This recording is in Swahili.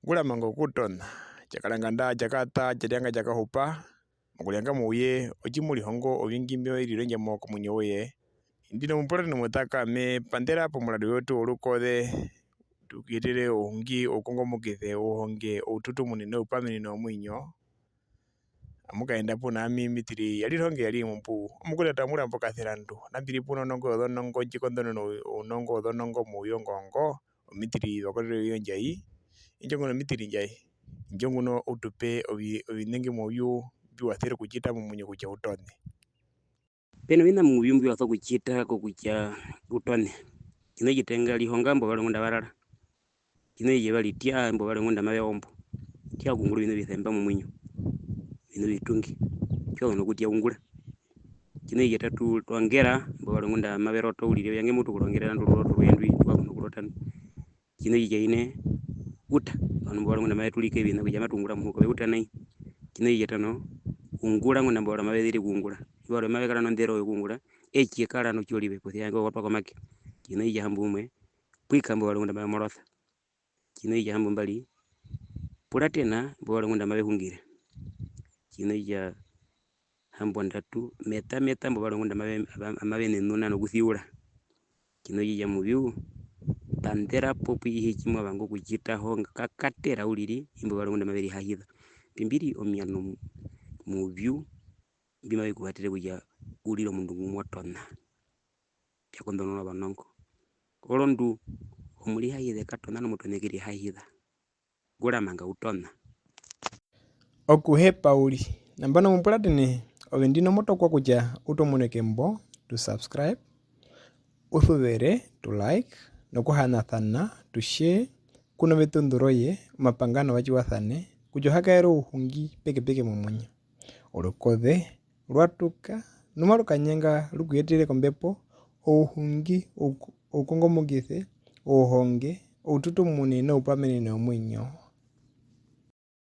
Ngulamanga okutona chakalanganda chakata chalyanga chakahupa mukulyanga muye ochimulihongo ovingimbio ililonje moko munyowe ndino mupulani mutakame pandela po muladu wetu olukothe tukitile uhungi ukongomokithe uhonge ututu munene upamini nomwinyo amukaenda puna mitili yalilonge yali mumpu omukuleta mulambo kathilandu nambili puna onongo odhonongo chikondonono unongo odhonongo muyongongo omitili wakolelo yonjai injongono mitili njai njonguno utupe ovinenge muvyu biwathile kuchita mumunyo kucha utone peno vina muvyu mbiwatha kuchita kucha utone kino jitenga lihonga mbo valongunda valala kino ije valitya mbo valongunda maveombo kya kungulu vino vithemba mumwinyo vino vitungi kyo no kutya ungula kino ije tatu twangera mbo valongunda maveroto ulile yange mutu kulongerera nduloto lwendwi twakuno kulotana kino ije ine uta ano mbo valongunda mavetulike vino kuja matungula muhuko veutana kino ije tano ungula ngunda mbo mavethili kungula iwalo mavekala no ndero kungula echi kala no kyolive kuthya yango kwa pako make kino ije hambu umwe pwika mbo valongunda mavemorotha kino ije hambu mbali pula tena mbo valongunda mavehungire kino ija hambu ndatu meta mbo valongunda mavene nuna no kuthiula kino ija muvyu pandera popu ihe chimwa vango kuchita honga kakatera ulili imbo valongunda maveli hahitha pimbiri omiano muvyu bima bikuhatire kuja ulilo mundu ngumotona pyakondono vanongo olondu omuli hahitha katona no mutonekeri hahitha ngulamanga utona okuhepa uli nambano mupulatini ovindino motokwa kuja utomoneke mbo tu subscribe uthuvere tu like nokuhanathana tu share kuno vetunduroye mapangano vachiwathane kujo hakaero uhungi peke mumunyo olukothe lwatuka numalukanyanga lukuyetile kombepo ouhungi ukongomokithe uhonge ututu munene upamenene omwinyo